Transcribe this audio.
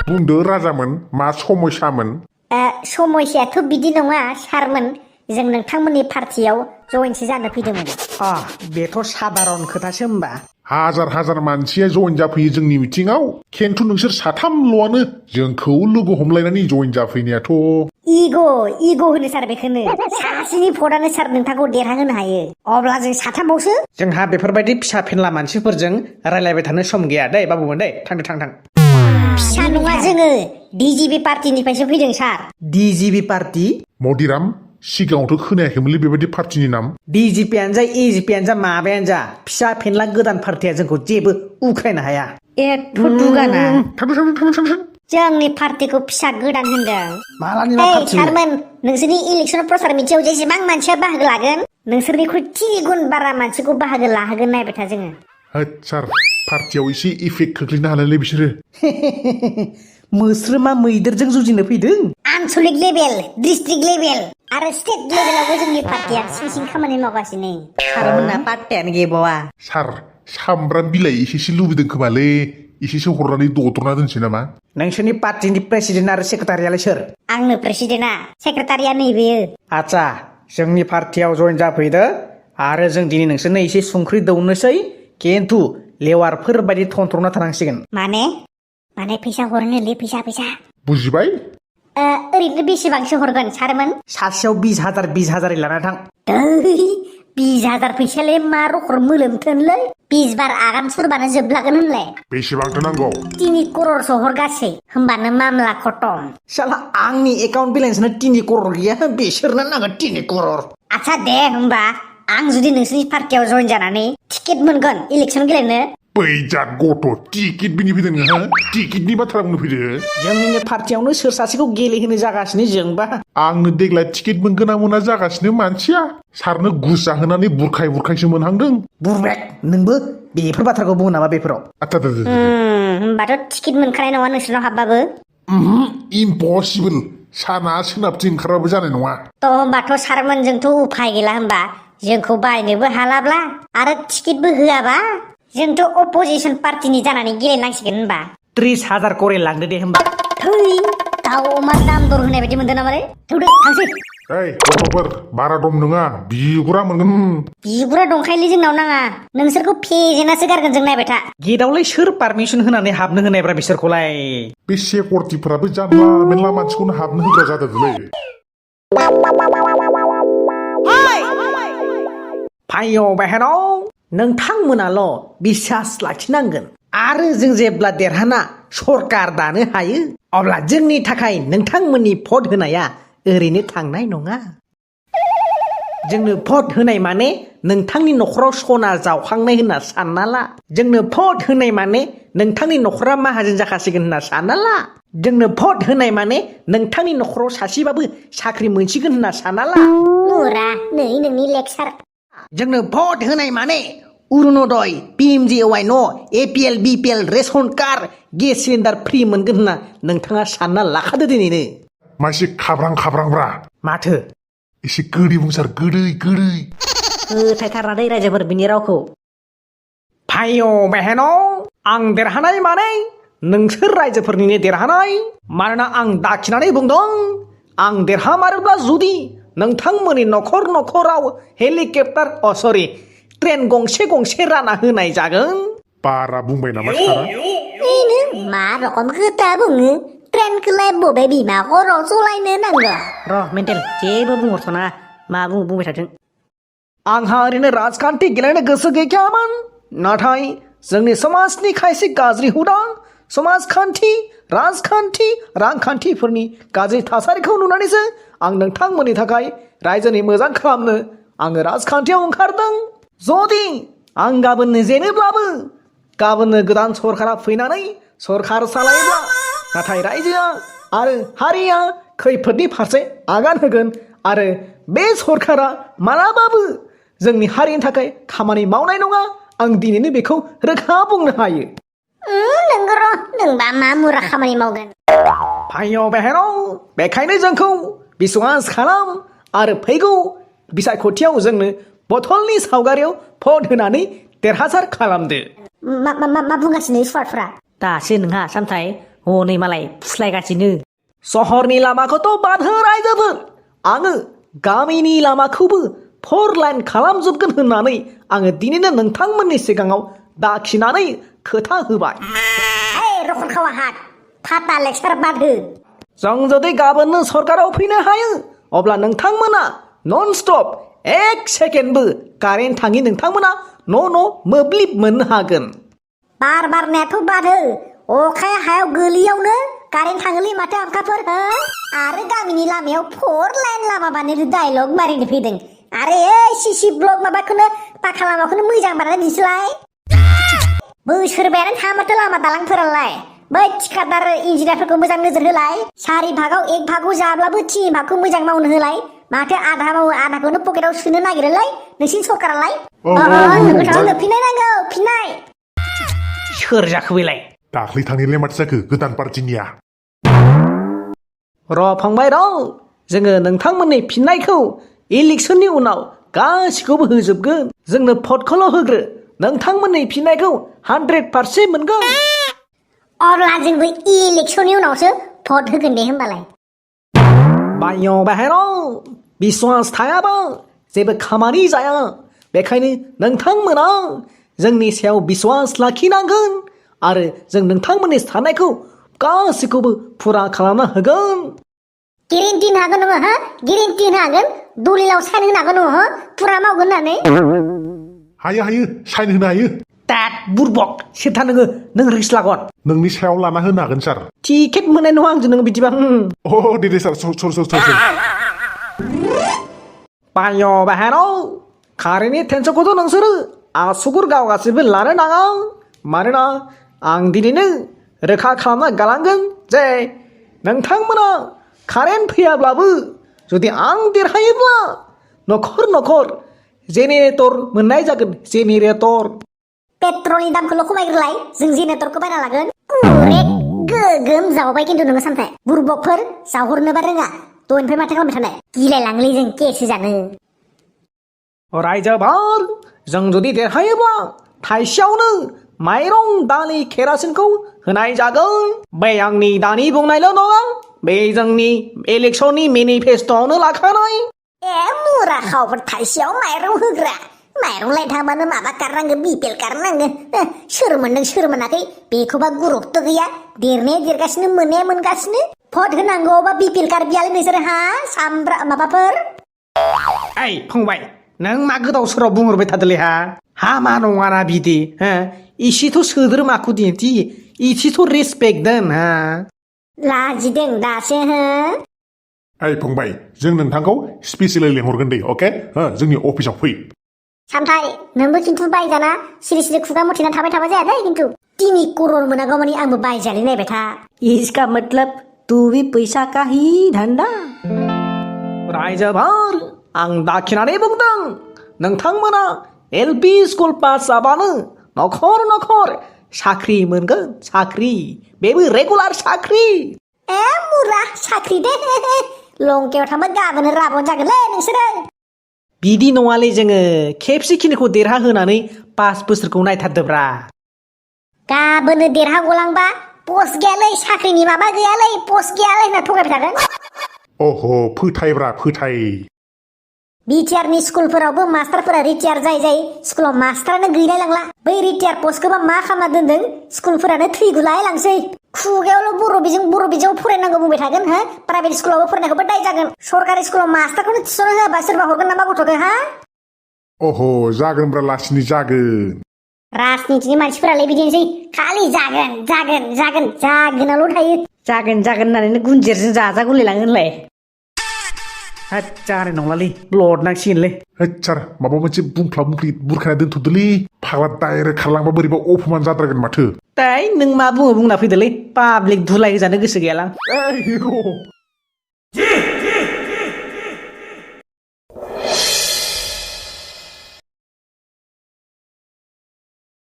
बुंदो राजामोन मा समयसामोन समयसायाथ' बिदि नङा सारमोन जों नोंथांमोननि पार्टियाव जयेनसो जानो फैदोंमोन बेथ' साधारन खोथासो होमबा हाजार मानसिया जयेन जाफैयो जोंनि मिटिंआव खिन्थु नोंसोर साथामल'आनो जोंखौ लोगो हमलायनानै जयेन जाफैनायाथ' इग' होनो सार बेखौनो सासेनि भटआनो सार नोंथांखौ देरहाहोनो हायो अब्ला जों साथामबावसो जोंहा बेफोरबायदि फिसा फेनला मानसिफोरजों रायलायबाय थानो सम गैया दै बाबुमोन दै थां फिसा नङा जोङो डिजिपि पार्टिनिफ्रायसो फैदों सार डिजिपि पार्टि मदिराम सिगाङावथ' खोनायाखैमोनलै बेबायदि पार्टिनि नाम डिजिपियानो जा एजिपियानो जा माबायानो जा फिसा फेनला गोदान पार्टिया जोंखौ जेबो उख्रायनो हाया एथ' दुगाना थांदो जोंनि पार्टिखौ फिसा गोदान होनदों मालानि मा पार्टि सारमोन नोंसोरनि इलेक्सन प्रसार मिथियाव जेसेबां मानसिया बाहागो लागोन नोंसोरनिख्रुइ 3 गुन बारा मानसिखौ बाहागो लाहोगोन नायबाय था जोङो होद सार पार्टियाव एसे इफेक्ट खोख्लैनो हालायलै बिसोरो मोस्रोमा मैदेरजों जुजिनो फैदों आनसलिक लेभेल डिस्ट्रिक्ट लेभेल आरो स्टेट लेभेलावबो जोंनि पार्टिया सिं खामानि मावगासिनो सारमोनना पार्टियानो गैबावा सार सामब्राम बिलाइ एसेसो लुबैदों खोमालै एसेसो हरनानै दद्रना दोनसै नामा नोंसोरनि पार्टिनि प्रेसिडेन्ट आरो सेक्रेटारियालाय सोर आंनो प्रेसिडेन्टआ सेक्रेटारिया नैबेयो आच्छा जोंनि पार्टियाव जयेन जाफैदो आरो जों दिनै नोंसोरनो एसे संख्रि दौनोसै खिन्थु लेवारफोर बायदि थन्थ्रना थानांसिगोन माने फैसा हरनोलै फैसा बुजिबाय ओरैनो बेसेबांसो हरगोन सारमोन सासेयाव 20,000 लाना थां 20,000 फैसालाय मा रखम मोलोमथोनलै 20 बार आगान सुरबानो जोबलागोन होनलाय बेसेबांथो नांगौ 3 क'र'रसो हरगासै होमबानो मामला खतम साला आंनि एकाउन्ट बेलेन्सनो 3 क'र'र गैया बिसोरनो नांगोन 3 क'र'र आच्छा दे होमबा आं जुदि नोंसोरनि पार्टियाव जयेन जानानै टिकेट मोनगोन इलेक्सन गेलेनो बैजात गथ' टिकेट बिनि फैदों नोंहा टिकेटनि बाथ्रा बुंनो फैदो जोंनिनो पार्टियावनो सोर सासेखौ गेलेहोनो जागासिनो जोंबा आंनो देग्लाय टिकेट मोनगोन ना मोना जागासिनो मानसिया सारनो गुस जाहोनानै बुरखायसो मोनहांदों बुरबेक नोंबो बेफोर बाथ्राखौ बुङो नामा बेफोराव होमबाथ' टिकेट मोनखानाय नङा नोंसोरनाव हाबबाबो इम्पसिबोल साना सोनाबथिं ओंखारबाबो जानाय नङा थ' होमबाथ' सारमोनजोंथ' उफाय गैला होमबा जोंखौ बायनोबो हालाब्ला आरो टिकेटबो होआबा जोंथ' अपोजिसन पार्टिनि जानानै गेलेनांसिगोन होनबा 30,000 करे लांदो दे होमबा थै दाउ अमा दाम दर होनाय बायदि मोनदों नामा रे थौदो थांसै गथ'फोर बारा दम नङा बिगुरा मोनगोन बिगुरा दंखायोलै जोंनाव नाङा नोंसोरखौ फेजेनासो गारगोन जों नायबाय था गेटआवलाय सोर पारमिसन होनानै हाबनो होनायब्रा बिसोरखौलाय बे सेक्युरिटिफोराबो जानला मेनला मानसिखौनो हाबनो होग्रा जादोंलै भाइयो बहनों नोंथांमोनाल' बिसास लाखिनांगोन आरो जों जेब्ला देरहाना सरकार दानो हायो अब्ला जोंनि थाखाय नोंथांमोननि भट होनाया ओरैनो थांनाय नङा जोंनो भट होनाय माने नोंथांनि न'खराव सना जावखांनाय होनना सानना ला जोंनो भट होनाय माने नोंथांनि न'खरा माहाजोन जाखासिगोन होनना सानना ला जोंनो भट होनाय माने नोंथांनि न'खराव सासेबाबो साख्रि मोनसिगोन होनना सानना ला मुरा नै नोंनि लेक्सार जोंनो भट होनाय माने अरुणोदय पिएमजिएवाइ न' APL BPL ration card gas cylinder free मोनगोन होनना नोंथाङा सानना लाखादो दिनैनो मासे खाब्रांब्रा माथो एसे गोदै बुंसार गोदै फोथायथारना दै रायजोफोर बिनि रावखौ भाइयो बहनों आं देरहानाय माने नोंसोर रायजोफोरनिनो देरहानाय मानोना आं दाखिनानै बुंदों आं देरहामारोब्ला जुदि नोंथांमोननि न'खराव हेलिकप्टार ट्रेन गंसे राना होनाय जागोन बारा बुंबाय नामा सारा मा रखम खोथा बुङो ट्रेनखौलाय बबे बिमा खर'आव सलायनो नांगौ र' मेन्टेल जेबो बुंहरथ'ना मा बुंबाय थाथों आंहा ओरैनो राजखान्थि गेलेनो गोसो गैखायामोन नाथाय जोंनि समाजनि खायसे गाज्रि हुदा समाजखान्थि राजखान्थि रांखान्थिफोरनि गाज्रि थासारिखौ नुनानैसो आं नोंथांमोननि थाखाय रायजोनि मोजां खालामनो आङो राजखान्थियाव ओंखारदों जुदि आं गाबोननो जेनोब्लाबो गाबोननो गोदान सरकारा फैनानै सरकार सालायोब्ला नाथाय रायजोआ आरो हारिया खैफोदनि फारसे आगान होगोन आरो बे सरकारा मालाबाबो जोंनि हारिनि थाखाय खामानि मावनाय नङा आं दिनैनो बेखौ रोखा बुंनो हायो नोंगौ र' नोंबा मा मुरा खामानि मावगोन भाइयो बहनों बेखायनो जोंखौ बिश्वास खालाम आरो फैगौ बिसायख'थियाव जोंनो बथलनि सावगारियाव भट होनानै देरहासार खालामदो मा बुंगासिनो स्मार्टफ्रा दासो नोंहा सामथाय हनै मालाय फुस्लायगासिनो सहरनि लामाखौथ' बाद हो रायजोफोर आङो गामिनि लामाखौबो 4 लाइन खालामजोबगोन होननानै आङो दिनैनो नोंथांमोननि सिगाङाव दाखिनानै खोथा होबाय ओइ रखम खावा हात फाटा लेक्सार बाद हो जों जुदि गाबोननो सरकाराव फैनो हायो अब्ला नोंथांमोना नन स्टप 1 सेकेन्डबो कारेन्ट थाङि नोंथांमोना न' मोब्लिब मोननो हागोन बार बारनायाथ' बाद हो अखाया हायाव गोलैयावनो कारेन्ट थाङोलै माथो आमखाफोर हो आरो गामिनि लामायाव 4 लाइन लामा बानायनो डायलग मारिनो फैदों आरे सिसि ब्लक माबाखौनो पाखा लामाखौनो मोजां बानायना दिन्थिलाय बोसोरबायानो थामाथो लामा दालांफोरालाय बै थिखादार इन्जिनियारफोरखौ मोजां नोजोर होलाय 4 भागाव 1 भागखौ जाब्लाबो 3 भागखौ मोजां मावनो होलाय माथो आधा मावो आधाखौनो पकेटाव सोनो नागिरोलाय नोंसिनि सरकारालाय नोंखौ फिननाय नांगौ फिननाय सोर जाखो बेलाय दाख्लै थांनायलाय माथो जाखो गोदान पार्टिनिया र' फंबाय र' जोङो नोंथांमोननि फिननायखौ इलेक्सननि उनाव गासिखौबो होजोबगोन जोंनो भटखौल' होग्रो नोंथांमोननि फिननायखौ 100% मोनगोन अब्ला जोंबो इलेक्सननि उनावसो भट होगोन दे होमबालाय बाय' बाहेराव बिश्वास थायाबा जेबो खामानि जाया बेखायनो नोंथांमोना जोंनि सायाव बिश्वास लाखिनांगोन आरो जों नोंथांमोननि साननायखौ गासिखौबो फुरा खालामना होगोन गेरेन्टि होनो हागोन नोङो हो गेरेन्टि होनो हागोन दलिलाव साइन होनो हागोन नोङो फुरा मावगोन होननानै हायो साइन होनो हायो दाद बुरबक सेथा नों रिक्स लागोन नोंनि सायाव लाना होनो हागोन सार टिकेट मोननाय नङा आंजों नोङो बिदिबा दे सार सर बाय' बाहेराव कारेन्टनि टेनसनखौथ' नोंसोरो आसुगुर गावगासिबो लानो नाङा मानोना आं दिनैनो रोखा खालामना गालांगोन जे नोंथांमोना कारेन्ट फैयाब्लाबो जुदि आं देरहायोब्ला न'खर जेनेरेटर मोननाय जागोन जेनेरेटर पेट्रलनि दामखौल' खमायग्रोलाय जों जेनेरेटरखौ बायना लागोन गोगोम जावबाय खिन्थु नोङो सामथाय बुरबकफोर जावहरनोबा रोङा दहायनिफ्राय माथो खालामबाय थानाय गिलायलाङोलै जों केसो जानो रायजोफोर जों जुदि देरहायोब्ला थाइसेयावनो माइरं दालि केरासिनखौ होनाय जागोन बे आंनि दानि बुंनायल' नङा बे जोंनि इलेक्सननि मेनिफेस्ट'आवनो लाखानाय ए मुरा खावफोर थाइसेयाव माइरं होग्रा माइरं लायथांबानो माबा कारनांगो बिपिएल कारनांगो सोर मोनदों सोर मोनाखै बेखौबा गुरुत्व गैया देरनाया देरगासिनो मोननाया मोनगासिनो भट होनांगौबा बिपिएल कार बियालै नोंसोर हा सामब्रा माबाफोर ओइ फंबाय नों मा गोदाव सोराव बुंहरबाय थादोलै हामा नङाना बिदि हो इसेथ' सोद्रोमाखौ दिन्थि इसेथ' रेसपेक्ट दोन हा लाजिदों दासो हो ओइ फंबाय जों नोंथांखौ स्पेसियेलि लेंहरगोन दे अके जोंनि अफिसाव फै सामथाय नोंबो खिन्थु बायजाना सिरि सिरि खुगा मथिना थाबाय थाबा जाया दै खिन्थु 3 करोड़ मोनागौ मानि आंबो बायजालै नायबाय था इसका मतलब तू भी पैसा का ही धंधा रायजोफोर आं दाखिनानै बुंदों नोंथांमोना LP स्कुल पास जाबानो न'खर साख्रि मोनगोन साख्रि बेबो रेगुलार साख्रि ए मुरा साख्रि दे लंकेयाव थांबा गाबोन राबन जागोनलै नोंसोरो बिदि नङालै जोङो खेबसेखिनिखौ देरहाहोनानै 5 बोसोरखौ नायथारदोब्रा गाबोन देरहागलांबा पस्ट गैयालै साख्रिनि माबा गैयालै पस्ट गैयालै होनना थगायबाय थागोन अह फोथायब्रा फोथाय बिटिआरनि स्कुलफोरावबो मास्टारफोरा रिटायार जाय स्कुलाव मास्टारानो गैलाय लांला बै रिटायार पस्टखौबा मा खालामना दोनदों स्कुलफोरानो थैगुलाय लांसै खुगायावल' बर' बिजों फरायनांगौ बुंबाय थागोन हो प्राइभेट स्कुलावबो फरायनायखौबो दाय जागोन सरकारि स्कुलाव मास्टारखौनो थिसननो होआबा सोरबा हरगोन नामा गथ'खौ हा अह जागोनब्रा लासिनि जागोन राजनितिनि मानसिफोरालाय बिदिनोसै खालि जागोनाल' थायो जागोन होननानैनो गुनजेरजों जाजागुलायलाङो होनलाय जानाय नंलालै ब्लड नांसिगोनलै सार माबा मोनसे बुंफ्ला बुरखाना दोनथ'दोलै फाग्ला डाइरेक्ट खारलांबा बोरैबा अपमान जाद्रागोन माथो नों मा बुंना फैदोलै पाब्लिक धुलाय होजानो गोसो गैयालां